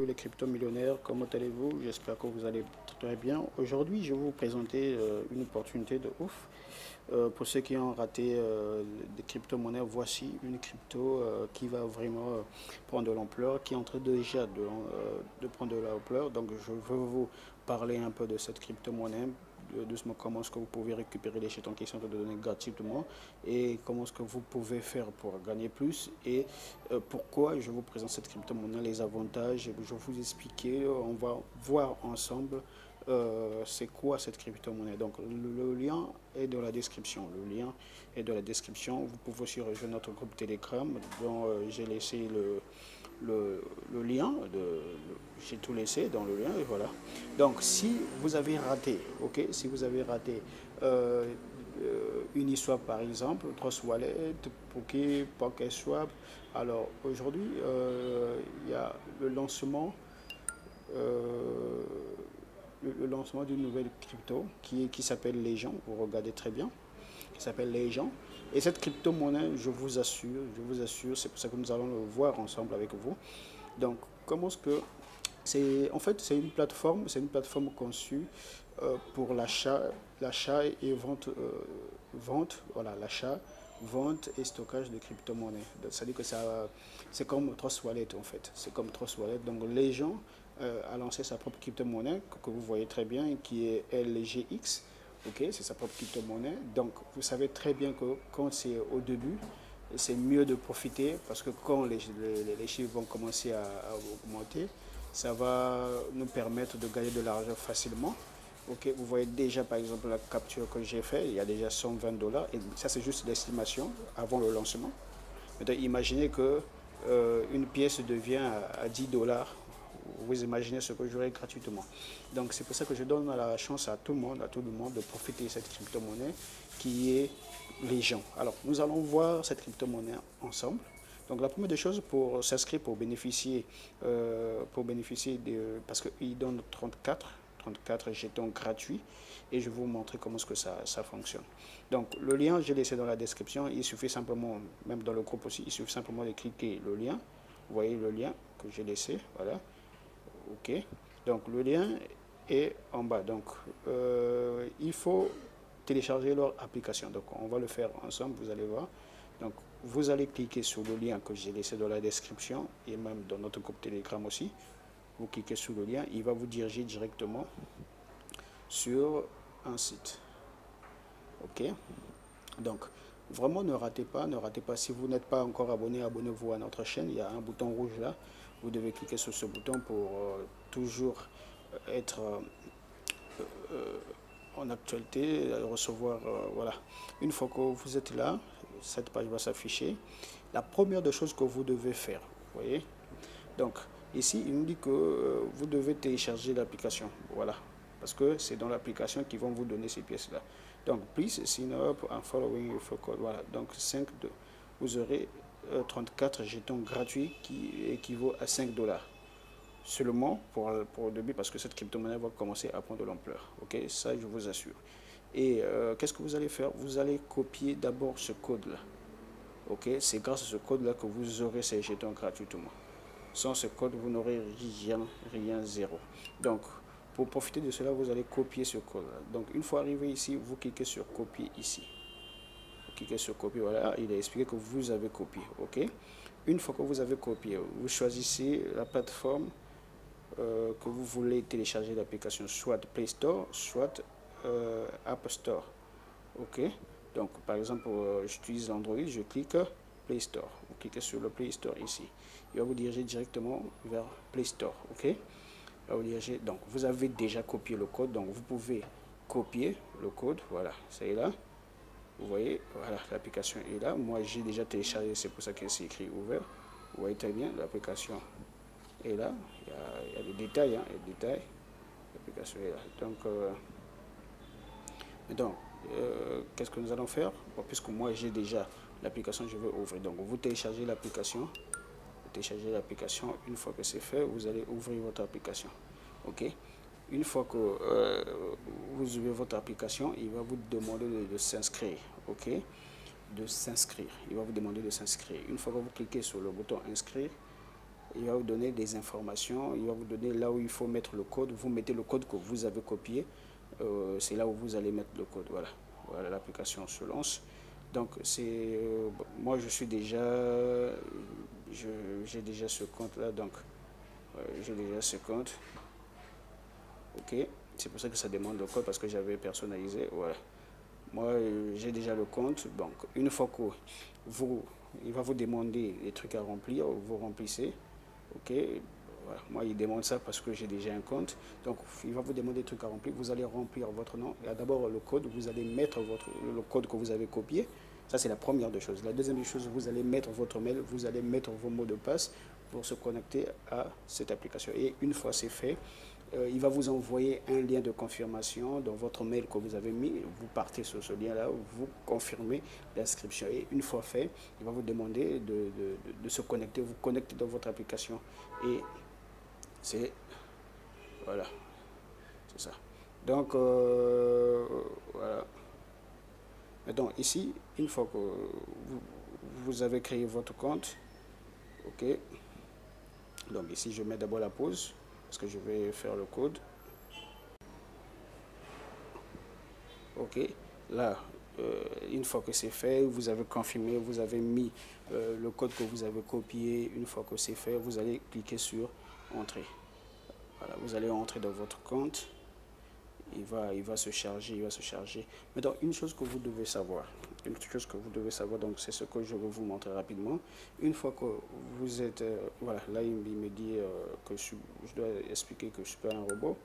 Les crypto-millionnaires, comment allez-vous? J'espère que vous allez très bien. Aujourd'hui, je vais vous présenter une opportunité de ouf. Pour ceux qui ont raté des crypto-monnaies, voici une crypto qui va vraiment prendre de l'ampleur, qui est en train déjà de prendre de l'ampleur. Donc, je veux vous parler un peu de cette crypto-monnaie, doucement comment est-ce que vous pouvez récupérer les jetons qui sont donnés gratuitement et comment est-ce que vous pouvez faire pour gagner plus et pourquoi je vous présente cette crypto-monnaie, les avantages, je vais vous expliquer, on va voir ensemble c'est quoi cette crypto-monnaie. Donc le lien est dans la description. Le lien est dans la description. Vous pouvez aussi rejoindre notre groupe Telegram dont j'ai laissé le lien. J'ai tout laissé dans le lien et voilà. Donc si vous avez raté, ok, si vous avez raté euh, Uniswap par exemple, Trust Wallet, Poké, PocketSwap. Alors aujourd'hui, il y a le lancement euh, le lancement d'une nouvelle crypto qui s'appelle Légion, vous regardez très bien, qui s'appelle Légion. Et cette crypto-monnaie, je vous assure, c'est pour ça que nous allons le voir ensemble avec vous. Donc, comment est-ce que en fait, c'est une plateforme conçue pour l'achat et vente, voilà, l'achat, vente et stockage de crypto-monnaies. C'est-à-dire que c'est comme Trust Wallet en fait. C'est comme Trust Wallet. Donc les gens a lancé sa propre crypto-monnaie que vous voyez très bien qui est LGX. Ok, c'est sa propre crypto-monnaie. Donc vous savez très bien que quand c'est au début, c'est mieux de profiter parce que quand les chiffres vont commencer à augmenter, ça va nous permettre de gagner de l'argent facilement. Ok, vous voyez déjà par exemple la capture que j'ai fait, il y a déjà 120 $ et ça c'est juste l'estimation avant le lancement. Maintenant imaginez que une pièce devient à 10 $. Vous imaginez ce que j'aurai gratuitement. Donc c'est pour ça que je donne la chance à tout le monde de profiter de cette crypto-monnaie qui est Légion. Alors nous allons voir cette crypto-monnaie ensemble. Donc la première des choses pour s'inscrire, pour bénéficier de, parce qu'il donne 34 jetons gratuits et je vais vous montrer comment est-ce que ça fonctionne. Donc le lien, je l'ai laissé dans la description, il suffit simplement, même dans le groupe aussi, il suffit simplement de cliquer le lien. Vous voyez le lien que j'ai laissé, voilà. Ok, donc le lien est en bas. Donc il faut télécharger leur application. Donc on va le faire ensemble, vous allez voir. Donc vous allez cliquer sur le lien que j'ai laissé dans la description et même dans notre groupe Telegram aussi. Vous cliquez sur le lien, il va vous diriger directement sur un site. Ok, donc vraiment ne ratez pas, ne ratez pas. Si vous n'êtes pas encore abonné, abonnez-vous à notre chaîne. Il y a un bouton rouge là. Vous devez cliquer sur ce bouton pour toujours être en actualité, recevoir, voilà. Une fois que vous êtes là, cette page va s'afficher. La première des choses que vous devez faire, vous voyez. Donc ici, il nous dit que vous devez télécharger l'application, voilà. Parce que c'est dans l'application qu'ils vont vous donner ces pièces-là. Donc, please sign up and following your code. Voilà. Donc, vous aurez 34 jetons gratuits qui équivaut à 5 $ seulement pour le début parce que cette crypto-monnaie va commencer à prendre de l'ampleur. Ok, ça je vous assure. Et qu'est-ce que vous allez faire? Vous allez copier d'abord ce code-là. Ok, c'est grâce à ce code-là que vous aurez ces jetons gratuitement. Sans ce code, vous n'aurez rien, zéro. Donc, pour profiter de cela, vous allez copier ce code-là. Donc, une fois arrivé ici, vous cliquez sur copier ici. Vous cliquez sur copier, voilà, il a expliqué que vous avez copié. Ok, une fois que vous avez copié, vous choisissez la plateforme que vous voulez télécharger l'application, soit Play Store, soit App Store. Ok, donc par exemple, j'utilise l'Android, je clique Play Store. Vous cliquez sur le Play Store ici. Il va vous diriger directement vers Play Store. Ok, vous diriger, donc vous avez déjà copié le code, donc vous pouvez copier le code. Voilà, ça est là. Vous voyez, voilà, l'application est là. Moi, j'ai déjà téléchargé, c'est pour ça que c'est écrit ouvert. Vous voyez très bien, l'application est là. Il y a des détails, hein, les détails. L'application est là. Donc qu'est-ce que nous allons faire? Bon, puisque moi, j'ai déjà l'application, je vais ouvrir. Donc, vous téléchargez l'application. Vous téléchargez l'application. Une fois que c'est fait, vous allez ouvrir votre application. OK? Une fois que vous ouvrez votre application, il va vous demander de s'inscrire. OK? De s'inscrire. Il va vous demander de s'inscrire. Une fois que vous cliquez sur le bouton inscrire, il va vous donner des informations, il va vous donner là où il faut mettre le code. Vous mettez le code que vous avez copié, c'est là où vous allez mettre le code. Voilà, voilà, l'application se lance. Donc c'est moi je suis déjà, j'ai déjà ce compte là, donc j'ai déjà ce compte. Ok, c'est pour ça que ça demande le code parce que j'avais personnalisé. Ouais. Moi, j'ai déjà le compte. Donc, une fois que vous, il va vous demander les trucs à remplir, vous remplissez. Ok. Voilà. Moi, il demande ça parce que j'ai déjà un compte. Donc, il va vous demander des trucs à remplir. Vous allez remplir votre nom. Il y a d'abord le code. Vous allez mettre le code que vous avez copié. Ça, c'est la première des choses. La deuxième des choses, vous allez mettre votre mail. Vous allez mettre vos mots de passe pour se connecter à cette application. Et une fois c'est fait, il va vous envoyer un lien de confirmation dans votre mail que vous avez mis. Vous partez sur ce lien-là, vous confirmez l'inscription. Et une fois fait, il va vous demander de se connecter. Vous connectez dans votre application. Et c'est... Voilà, c'est ça. Donc, voilà. Maintenant, ici, une fois que vous avez créé votre compte, ok. Donc ici, je mets d'abord la pause parce que je vais faire le code. Ok, là, une fois que c'est fait, vous avez confirmé, vous avez mis le code que vous avez copié. Une fois que c'est fait, vous allez cliquer sur Entrée. Voilà, vous allez entrer dans votre compte. Il va se charger, il va se charger. Maintenant, une chose que vous devez savoir, donc c'est ce que je vais vous montrer rapidement. Une fois que vous êtes, voilà, là il me dit que je dois expliquer que je ne suis pas un robot.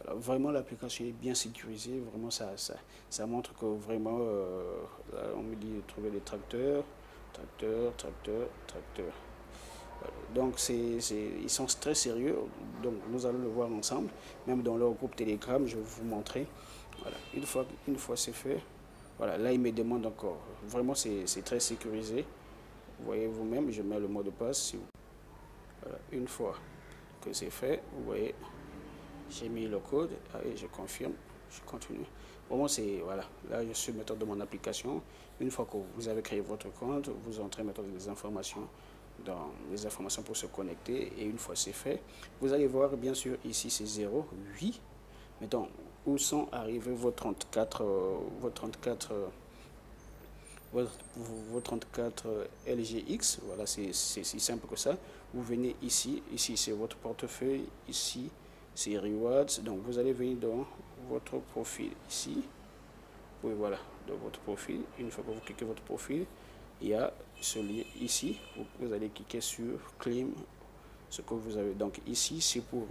Alors, vraiment, l'application est bien sécurisée. Vraiment, ça montre que vraiment, là, on me dit de trouver les tracteurs, tracteurs. Voilà. Donc, ils sont très sérieux. Donc, nous allons le voir ensemble. Même dans leur groupe Telegram, je vais vous montrer. Voilà. Une fois c'est fait, voilà. Là, il me demande encore. Vraiment, c'est très sécurisé. Vous voyez vous-même, je mets le mot de passe. Voilà. Une fois que c'est fait, vous voyez, j'ai mis le code et je confirme, je continue. Vraiment, c'est, voilà, là je suis maintenant dans mon application. Une fois que vous avez créé votre compte, vous entrez maintenant des informations dans les informations pour se connecter et une fois c'est fait, vous allez voir bien sûr ici c'est 0, 8. Maintenant, où sont arrivés vos 34, vos 34 LGX. Voilà, c'est si simple que ça. Vous venez ici, ici c'est votre portefeuille, ici c'est Rewards. Donc vous allez venir dans votre profil ici. Oui, voilà, dans votre profil. Une fois que vous cliquez votre profil, il y a ce lien ici. Vous allez cliquer sur Claim ce que vous avez. Donc ici, c'est pour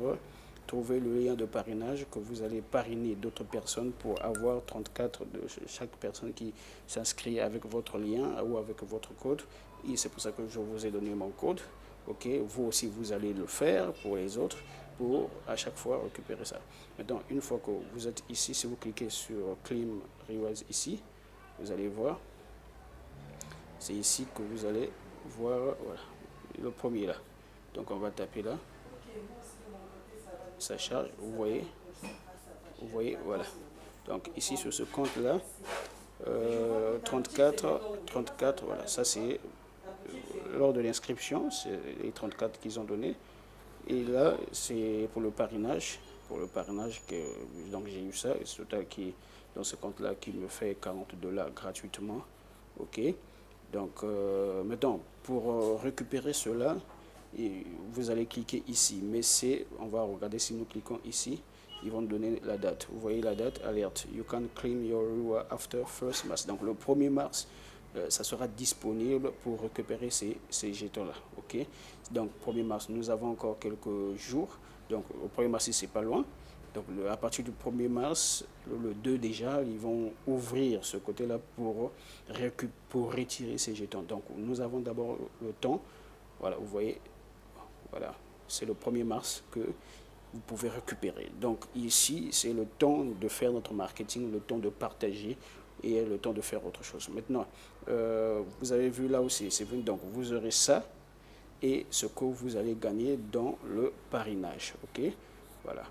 trouver le lien de parrainage que vous allez parrainer d'autres personnes pour avoir 34 de chaque personne qui s'inscrit avec votre lien ou avec votre code. Et c'est pour ça que je vous ai donné mon code. Ok, vous aussi vous allez le faire pour les autres pour à chaque fois récupérer ça. Maintenant, une fois que vous êtes ici, si vous cliquez sur Claim Rewards ici, vous allez voir, c'est ici que vous allez voir, voilà, le premier là. Donc on va taper là, ça charge, vous voyez, voilà. Donc ici sur ce compte là, 34, voilà, ça c'est lors de l'inscription, c'est les 34 qu'ils ont donné. Et là, c'est pour le parrainage. Donc j'ai eu ça. Et c'est total qui, dans ce compte-là, qui me fait 40 dollars gratuitement. OK. Donc maintenant, pour récupérer cela, vous allez cliquer ici. Mais on va regarder si nous cliquons ici. Ils vont donner la date. Vous voyez la date, alerte. You can claim your reward after 1st Mars. Donc le 1er mars, ça sera disponible pour récupérer ces jetons-là. Ok. Donc 1er mars, nous avons encore quelques jours. Donc au 1er mars, c'est pas loin. Donc à partir du 1er mars, le 2 déjà, ils vont ouvrir ce côté-là pour retirer ces jetons. Donc nous avons d'abord le temps. Voilà, vous voyez, voilà, c'est le 1er mars que vous pouvez récupérer. Donc ici, c'est le temps de faire notre marketing, le temps de partager et le temps de faire autre chose. Maintenant, vous avez vu là aussi, c'est venu. Donc vous aurez ça et ce que vous allez gagner dans le parrainage. Ok, voilà.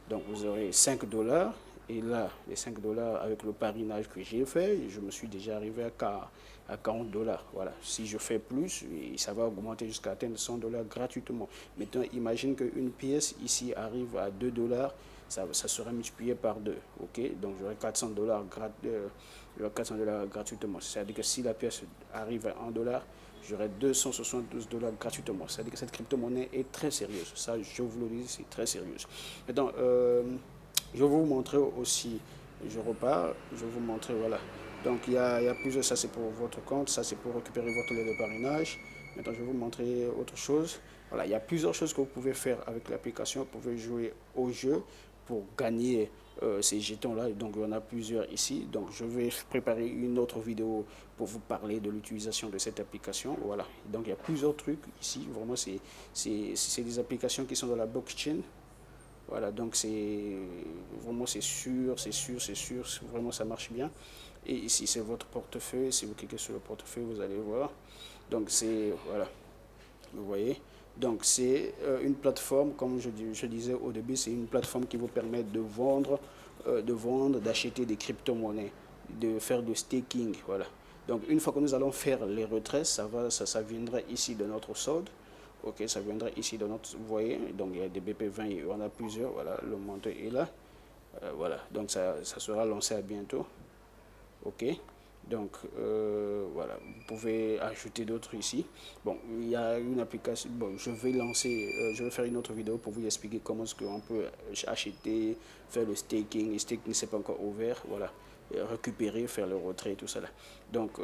Donc vous aurez 5 dollars Et là, les 5 dollars avec le parinage que j'ai fait, je me suis déjà arrivé à 40 dollars. Voilà. Si je fais plus, ça va augmenter jusqu'à atteindre 100 dollars gratuitement. Maintenant, imagine qu'une pièce ici arrive à 2 dollars, ça sera multiplié par 2. Ok? Donc, j'aurai 400 dollars gratuitement. C'est-à-dire que si la pièce arrive à 1 dollar, j'aurai 272 dollars gratuitement. C'est-à-dire que cette crypto-monnaie est très sérieuse. Ça, je vous le dis, c'est très sérieux. Maintenant, je vais vous montrer aussi, je repars, je vais vous montrer, voilà. Donc, il y a plusieurs, ça c'est pour votre compte, ça c'est pour récupérer votre lait de parrainage. Maintenant, je vais vous montrer autre chose. Voilà, il y a plusieurs choses que vous pouvez faire avec l'application. Vous pouvez jouer au jeu pour gagner ces jetons-là. Donc, il y en a plusieurs ici. Donc, je vais préparer une autre vidéo pour vous parler de l'utilisation de cette application. Voilà. Donc, il y a plusieurs trucs ici. Vraiment, c'est des applications qui sont dans la blockchain. Voilà, donc c'est vraiment c'est sûr, c'est sûr, c'est sûr, vraiment ça marche bien. Et ici c'est votre portefeuille, si vous cliquez sur le portefeuille, vous allez voir. Donc c'est, voilà, vous voyez. Donc c'est une plateforme, comme je disais au début, c'est une plateforme qui vous permet de vendre, d'acheter des crypto-monnaies, de faire du staking, voilà. Donc une fois que nous allons faire les retraits, ça viendra ici de notre solde. Ok, ça viendra ici de notre, vous voyez, donc il y a des BP20, il y en a plusieurs, voilà, le monteur est là. Voilà, donc ça sera lancé à bientôt. Ok, donc voilà, vous pouvez ajouter d'autres ici. Bon, il y a une application, bon, je vais faire une autre vidéo pour vous expliquer comment est-ce qu'on peut acheter, faire le staking. Le staking, c'est pas encore ouvert, voilà. Récupérer, faire le retrait, tout ça là. Donc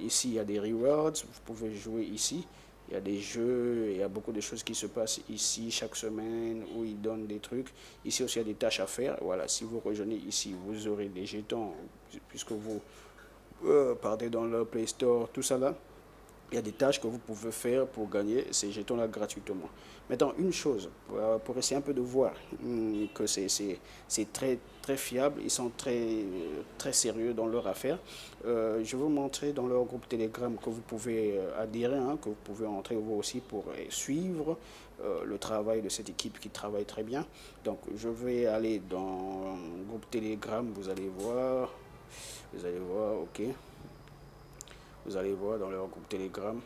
ici, il y a des rewards, vous pouvez jouer ici. Il y a des jeux, il y a beaucoup de choses qui se passent ici chaque semaine où ils donnent des trucs. Ici aussi, il y a des tâches à faire. Voilà, si vous rejoignez ici, vous aurez des jetons puisque vous partez dans le Play Store, tout ça là. Il y a des tâches que vous pouvez faire pour gagner ces jetons-là gratuitement. Maintenant, une chose, pour essayer un peu de voir que c'est très, très fiable, ils sont très sérieux dans leur affaire, je vais vous montrer dans leur groupe Telegram que vous pouvez adhérer, hein, que vous pouvez entrer vous aussi pour suivre le travail de cette équipe qui travaille très bien. Donc, je vais aller dans le groupe Telegram, vous allez voir, ok. Vous allez voir dans leur groupe Telegram.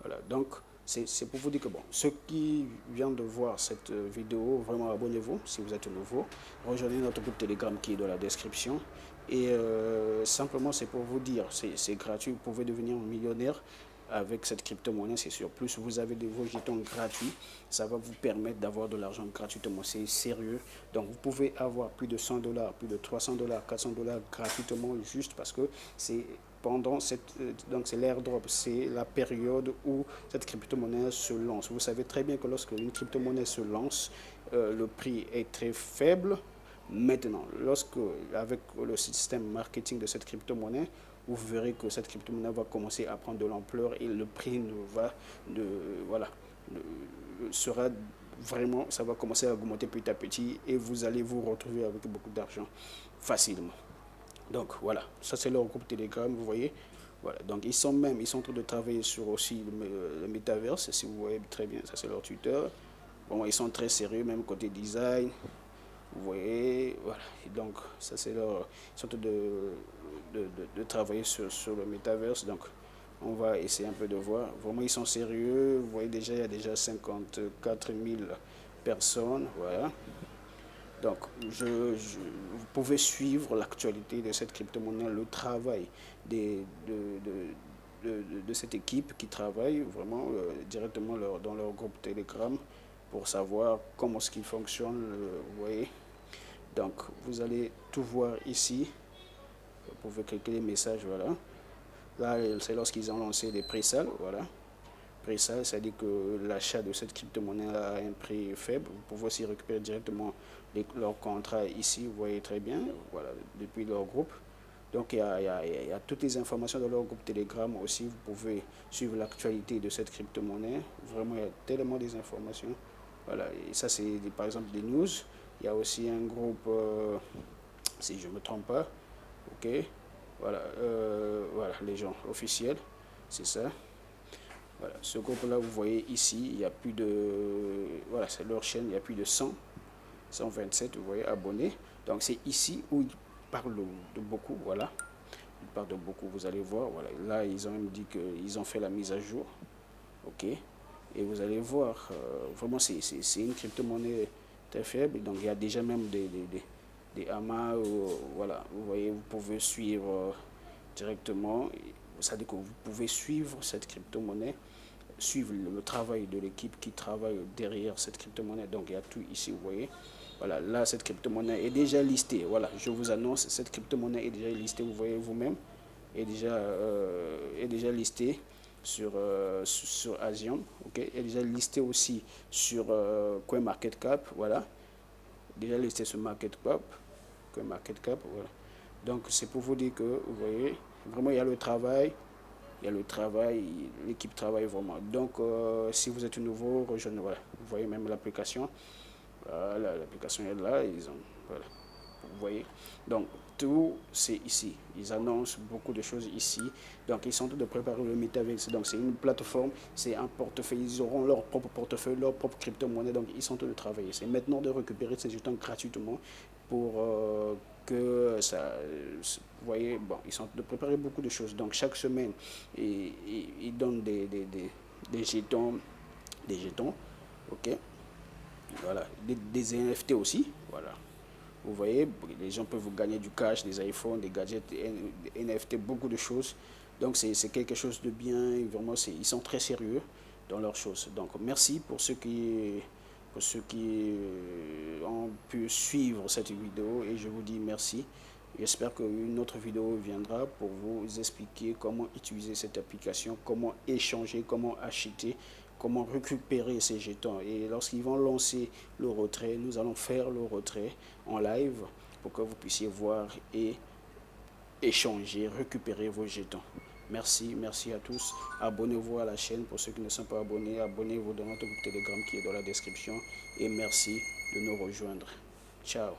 Voilà, donc c'est pour vous dire que bon, ceux qui viennent de voir cette vidéo, vraiment abonnez-vous si vous êtes nouveau. Rejoignez notre groupe Telegram qui est dans la description. Et simplement, c'est pour vous dire, c'est gratuit, vous pouvez devenir millionnaire avec cette crypto-monnaie, c'est sûr. Plus vous avez de vos jetons gratuits, ça va vous permettre d'avoir de l'argent gratuitement. C'est sérieux. Donc, vous pouvez avoir plus de 100 dollars, plus de 300 dollars, 400 dollars gratuitement juste parce que c'est pendant donc c'est l'airdrop, c'est la période où cette crypto-monnaie se lance. Vous savez très bien que lorsque une crypto-monnaie se lance, le prix est très faible. Maintenant, avec le système marketing de cette crypto-monnaie, vous verrez que cette crypto-monnaie va commencer à prendre de l'ampleur et le prix voilà, sera vraiment, ça va commencer à augmenter petit à petit et vous allez vous retrouver avec beaucoup d'argent facilement. Donc voilà, ça c'est leur groupe Telegram, vous voyez. Voilà, donc ils sont en train de travailler sur aussi le Metaverse, si vous voyez très bien, ça c'est leur Twitter. Bon, ils sont très sérieux, même côté design. Vous voyez, voilà. Et donc, ça c'est leur. Ils sont en train de travailler sur le Metaverse. Donc, on va essayer un peu de voir. Vraiment, ils sont sérieux. Vous voyez déjà, il y a déjà 54 000 personnes. Voilà. Donc, vous pouvez suivre l'actualité de cette crypto-monnaie, le travail de cette équipe qui travaille vraiment directement dans leur groupe Telegram pour savoir comment ce qui fonctionne. Vous voyez. Donc, vous allez tout voir ici. Vous pouvez cliquer les messages, voilà. Là, c'est lorsqu'ils ont lancé des pré-sales, voilà. Pré-sales, c'est-à-dire que l'achat de cette crypto-monnaie a un prix faible. Vous pouvez aussi récupérer directement leurs contrats ici, vous voyez très bien, voilà, depuis leur groupe. Donc, il y a toutes les informations dans leur groupe Telegram aussi. Vous pouvez suivre l'actualité de cette crypto-monnaie. Vraiment, il y a tellement des informations. Voilà, et ça, c'est par exemple des news. Il y a aussi un groupe, si je ne me trompe pas, ok, voilà, voilà, les gens officiels, c'est ça. Voilà, ce groupe-là, vous voyez ici, il y a plus de, voilà, c'est leur chaîne, il y a plus de 100 127, vous voyez, abonnés. Donc c'est ici où il parle de beaucoup, voilà. Il parle de beaucoup, vous allez voir, voilà. Là, ils ont même dit qu'ils ont fait la mise à jour, ok. Et vous allez voir, vraiment, c'est une crypto-monnaie très faible. Donc il y a déjà même des amas, voilà. Vous voyez, vous pouvez suivre directement. Ça dit que vous pouvez suivre cette crypto-monnaie, suivre le travail de l'équipe qui travaille derrière cette crypto-monnaie. Donc il y a tout ici, vous voyez. Voilà, là, cette crypto-monnaie est déjà listée. Voilà, je vous annonce, cette crypto-monnaie est déjà listée, vous voyez vous-même, est déjà listée sur Asium, ok, est déjà listée aussi sur CoinMarketCap, voilà, déjà listée sur CoinMarketCap, voilà. Donc c'est pour vous dire que, vous voyez, vraiment il y a le travail, l'équipe travaille vraiment. Donc, si vous êtes nouveau, rejoignez, voilà. Vous voyez même l'application. Voilà, l'application est là. Voilà. Vous voyez. Donc, tout, c'est ici. Ils annoncent beaucoup de choses ici. Donc, ils sont en train de préparer le Metaverse. Donc, c'est une plateforme, c'est un portefeuille. Ils auront leur propre portefeuille, leur propre crypto-monnaie. Donc, ils sont en train de travailler. C'est maintenant de récupérer ces jetons gratuitement pour que ça. Vous voyez, bon, ils sont en train de préparer beaucoup de choses. Donc, chaque semaine, ils donnent des jetons. Des jetons, ok. Voilà, des NFT aussi, voilà. Vous voyez, les gens peuvent gagner du cash, des iPhones, des gadgets, des NFT, beaucoup de choses. Donc c'est quelque chose de bien, vraiment, ils sont très sérieux dans leurs choses. Donc merci pour ceux qui ont pu suivre cette vidéo et je vous dis merci. J'espère qu'une autre vidéo viendra pour vous expliquer comment utiliser cette application, comment échanger, comment acheter, comment récupérer ces jetons. Et lorsqu'ils vont lancer le retrait, nous allons faire le retrait en live pour que vous puissiez voir et échanger, récupérer vos jetons. Merci, merci à tous. Abonnez-vous à la chaîne pour ceux qui ne sont pas abonnés. Abonnez-vous dans notre groupe Telegram qui est dans la description. Et merci de nous rejoindre. Ciao.